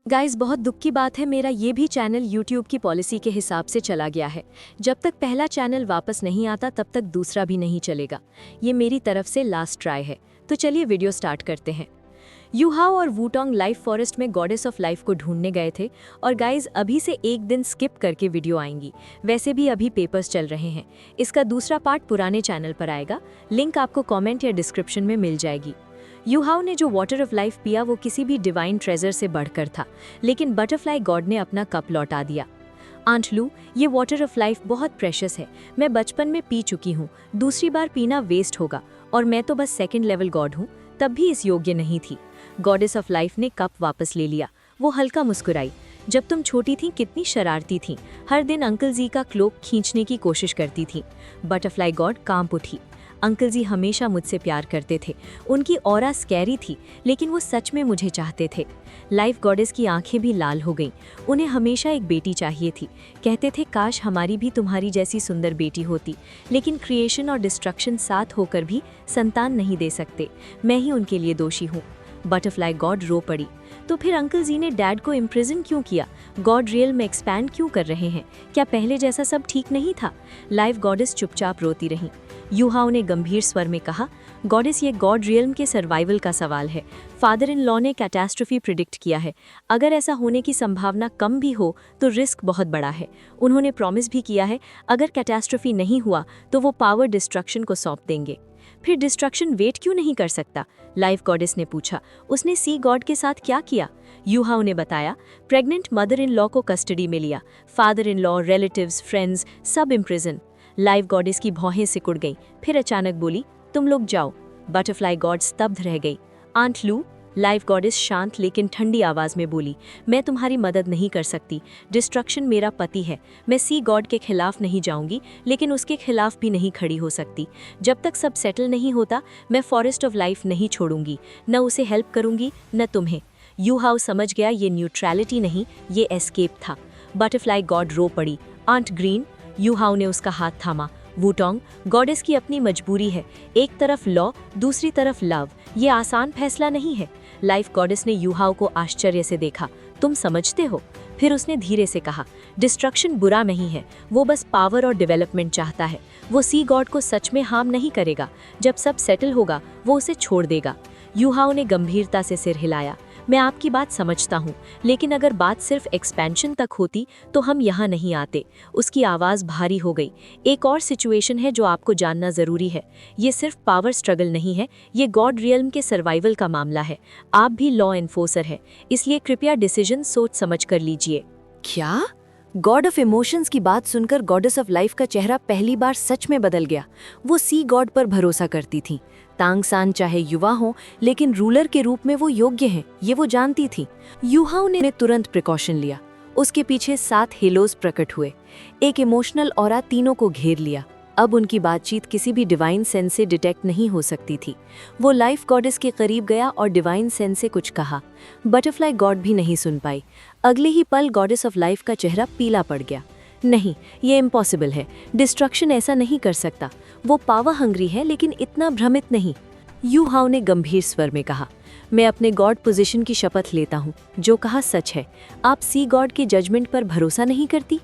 Guys, बहुत दुख की बात है, मेरा ये भी चैनल यूट्यूब की पॉलिसी के हिसाब से चला गया है। जब तक पहला चैनल वापस नहीं आता तब तक दूसरा भी नहीं चलेगा। ये मेरी तरफ से लास्ट ट्राई है। तो चलिए वीडियो स्टार्ट करते हैं। यूहाओ और वूटोंग लाइफ फॉरेस्ट में गॉडेस ऑफ लाइफ को ढूंढने गए थे और गाइस अभी से एक दिन स्किप करके वीडियो आएंगी। वैसे भी अभी पेपर्स चल रहे हैं। इसका दूसरा पार्ट पुराने चैनल पर आएगा। लिंक आपको कमेंट या डिस्क्रिप्शन में मिल जाएगी। यूहाओ ने जो वाटर ऑफ लाइफ पिया वो किसी भी डिवाइन ट्रेजर से बढ़कर था, लेकिन बटरफ्लाई गॉड ने अपना कप लौटा दिया। आंट लू, ये वाटर ऑफ लाइफ बहुत प्रेशियस है। मैं बचपन में पी चुकी हूँ, दूसरी बार पीना वेस्ट होगा और मैं तो बस सेकंड लेवल गॉड हूँ, तब भी इस योग्य नहीं थी। गॉडेस ऑफ लाइफ ने कप वापस ले लिया। वो हल्का मुस्कुराई। जब तुम छोटी थी कितनी शरारती थी, हर दिन अंकल जी का क्लोक खींचने की कोशिश करती थी। बटरफ्लाई गॉड कांप उठी। अंकल जी हमेशा मुझसे प्यार करते थे। उनकी ऑरा स्कैरी थी, लेकिन वो सच में मुझे चाहते थे। लाइफ गॉडेस की आंखें भी लाल हो गईं। उन्हें हमेशा एक बेटी चाहिए थी। कहते थे काश हमारी भी तुम्हारी जैसी सुंदर बेटी होती, लेकिन क्रिएशन और डिस्ट्रक्शन साथ होकर भी संतान नहीं दे सकते। मैं ही उनके लिए दोषी हूँ। बटरफ्लाई गॉड रो पड़ी। तो फिर अंकल जी ने डैड को इम्प्रिजन क्यों किया? गॉड रियल में एक्सपैंड क्यों कर रहे हैं? क्या पहले जैसा सब ठीक नहीं था? लाइफ गॉडेस चुपचाप रोती रही। यूहाओ ने गंभीर स्वर में कहा, गॉडेस, ये गॉड रियल्म के सर्वाइवल का सवाल है। फादर इन लॉ ने कैटास्ट्रोफी प्रिडिक्ट किया है। अगर ऐसा होने की संभावना कम भी हो तो रिस्क बहुत बड़ा है। उन्होंने प्रॉमिस भी किया है, अगर कैटास्ट्रोफी नहीं हुआ तो वो पावर डिस्ट्रक्शन को सौंप देंगे। फिर डिस्ट्रक्शन वेट क्यों नहीं कर सकता? लाइफ गॉडेस ने पूछा। उसने सी गॉड के साथ क्या किया? यूहाओ ने बताया, प्रेग्नेंट मदर इन लॉ को कस्टडी में लिया। Father in law, relatives, friends सब इम्प्रिजन। लाइफ गॉडेस की भौहें सिकुड़ गईं। फिर अचानक बोली, तुम लोग जाओ। बटरफ्लाई गॉड स्तब्ध रह गई। आंट लू, लाइफ गॉडेस शांत लेकिन ठंडी आवाज में बोली, मैं तुम्हारी मदद नहीं कर सकती। डिस्ट्रक्शन मेरा पति है। मैं सी गॉड के खिलाफ नहीं जाऊंगी, लेकिन उसके खिलाफ भी नहीं खड़ी हो सकती। जब तक सब सेटल नहीं होता मैं फॉरेस्ट ऑफ लाइफ नहीं छोड़ूंगी। न उसे हेल्प करूंगी न तुम्हें। यूहाओ समझ गया ये न्यूट्रलिटी नहीं, ये एस्केप था। बटरफ्लाई गॉड रो पड़ी। आंट ग्रीन, यूहाओ ने उसका हाथ थामा। वूटोंग, गॉडेस की अपनी मजबूरी है। एक तरफ लॉ, दूसरी तरफ लव। ये आसान फैसला नहीं है। लाइफ गॉडेस ने यूहाओ को आश्चर्य से देखा। तुम समझते हो? फिर उसने धीरे से कहा, डिस्ट्रक्शन बुरा नहीं है, वो बस पावर और डेवलपमेंट चाहता है। वो सी गॉड को सच में हार्म नहीं करेगा। जब सब सेटल होगा वो उसे छोड़ देगा। यूहाओ ने गंभीरता से सिर हिलाया। मैं आपकी बात समझता हूँ, लेकिन अगर बात सिर्फ एक्सपेंशन तक होती तो हम यहाँ नहीं आते। उसकी आवाज़ भारी हो गई। एक और सिचुएशन है जो आपको जानना ज़रूरी है। ये सिर्फ पावर स्ट्रगल नहीं है, ये गॉड रियल्म के सर्वाइवल का मामला है। आप भी लॉ एनफोर्सर है, इसलिए कृपया डिसीजन सोच समझ कर लीजिए। क्या? गॉड ऑफ इमोशंस की बात सुनकर गॉडेस ऑफ लाइफ का चेहरा पहली बार सच में बदल गया। वो सी गॉड पर भरोसा करती थी। तांग सान चाहे युवा हो, लेकिन रूलर के रूप में वो योग्य हैं, ये वो जानती थी। यूहाओ ने तुरंत प्रिकॉशन लिया। उसके पीछे 7 हेलोज प्रकट हुए। एक इमोशनल ऑरा तीनों को घेर लिया। अब उनकी बातचीत किसी भी डिवाइन सेंस से डिटेक्ट नहीं हो सकती थी। वो लाइफ गॉडेस के करीब गया और डिवाइन सेंस से कुछ कहा। बटरफ्लाई गॉड भी नहीं सुन पाई। अगले ही पल गॉडेस ऑफ लाइफ का चेहरा पीला पड़ गया। नहीं, ये इम्पॉसिबल है। डिस्ट्रक्शन ऐसा नहीं कर सकता। वो पावर हंग्री है, लेकिन इतना भ्रमित नहीं। यूहाओ ने गंभीर स्वर में कहा, मैं अपने गॉड पोजीशन की शपथ लेता हूँ, जो कहा सच है। आप सी गॉड के जजमेंट पर भरोसा नहीं करती?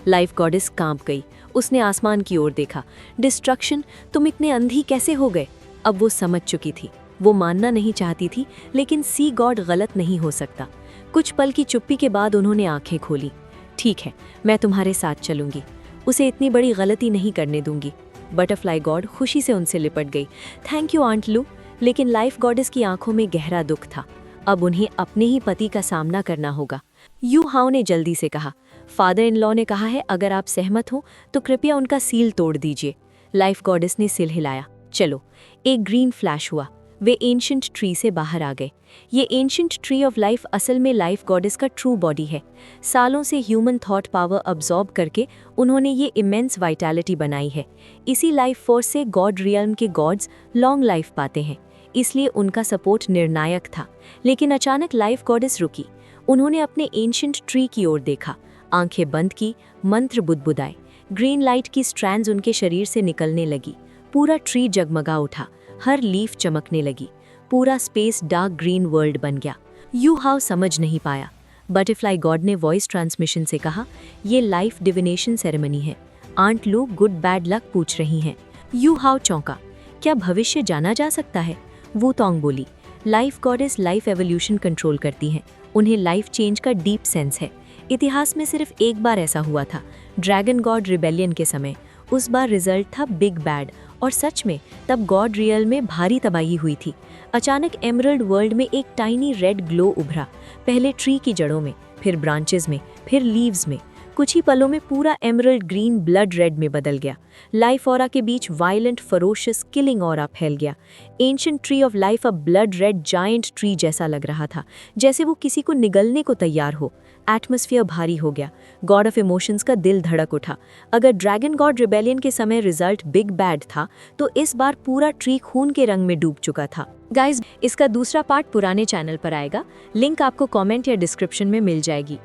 लाइफ गॉडेस कांप गई। उसने आसमान की ओर देखा। डिस्ट्रक्शन, तुम इतने अंधी कैसे हो गए? अब वो समझ चुकी थी। वो मानना नहीं चाहती थी, लेकिन सी गॉड गलत नहीं हो सकता। कुछ पल की चुप्पी के बाद उन्होंने आंखें खोली। ठीक है, मैं तुम्हारे साथ चलूंगी। उसे इतनी बड़ी गलती नहीं करने दूंगी। बटरफ्लाई गॉड खुशी से उनसे लिपट गई। थैंक यू आंट लू। लेकिन लाइफ गॉडेस की आंखों में गहरा दुख था। अब उन्हें अपने ही पति का सामना करना होगा। यूहाओ ने जल्दी से कहा, फादर इन लॉ ने कहा है, अगर आप सहमत हो तो कृपया उनका सील तोड़ दीजिए। लाइफ गॉडेस ने सिर हिलाया। चलो। एक ग्रीन फ्लैश हुआ। वे एंशिएंट ट्री से बाहर आ गए। ये एंशिएंट ट्री ऑफ लाइफ असल में लाइफ गॉडेस का ट्रू बॉडी है। सालों से ह्यूमन थॉट पावर अब्जॉर्ब करके उन्होंने ये इमेंस वाइटैलिटी बनाई है। इसी लाइफ फोर्स से गॉड रियल्म के गॉड्स लॉन्ग लाइफ पाते हैं, इसलिए उनका सपोर्ट निर्णायक था। लेकिन अचानक लाइफ गॉडेस रुकी। उन्होंने अपने एंशिएंट ट्री की ओर देखा, आंखें बंद की, मंत्र बुदबुदाए। ग्रीन लाइट की स्ट्रैंड्स उनके शरीर से निकलने लगी। पूरा ट्री जगमगा उठा। हर लीफ चमकने लगी। पूरा स्पेस डार्क ग्रीन वर्ल्ड बन गया। यूहाओ समझ नहीं पाया। बटरफ्लाई गॉड ने वॉइस ट्रांसमिशन से कहा, ये लाइफ डिविनेशन सेरेमनी है। आंट लू गुड बैड लक पूछ रही हैं। यू हाउ चौंका, क्या भविष्य जाना जा सकता है? वू तोंग बोली, life goddess life evolution control करती हैं, उन्हें लाइफ चेंज का डीप सेंस है। इतिहास में सिर्फ एक बार ऐसा हुआ था, ड्रैगन गॉड रिबेलियन के समय। उस बार रिजल्ट था बिग बैड, और सच में तब गॉड रियल में भारी तबाही हुई थी। अचानक एमरल्ड वर्ल्ड में एक टाइनी रेड ग्लो उभरा, पहले ट्री की जड़ों में, फिर ब्रांचेस में, फिर लीव्स में। कुछ ही पलों में पूरा एमरल्ड ग्रीन ब्लड रेड में बदल गया। लाइफ ऑरा के बीच वायलेंट फरोशियस किलिंग ऑरा फैल गया। एंशिएंट ट्री ऑफ लाइफ अब ब्लड रेड जायंट ट्री जैसा लग रहा था, जैसे वो किसी को निगलने को तैयार हो। एटमॉस्फेयर भारी हो गया। गॉड ऑफ इमोशंस का दिल धड़क उठा। अगर ड्रैगन गॉड रिबेलियन के समय रिजल्ट बिग बैड था, तो इस बार पूरा ट्री खून के रंग में डूब चुका था। गाइज, इसका दूसरा पार्ट पुराने चैनल पर आएगा। लिंक आपको कमेंट या डिस्क्रिप्शन में मिल जाएगी।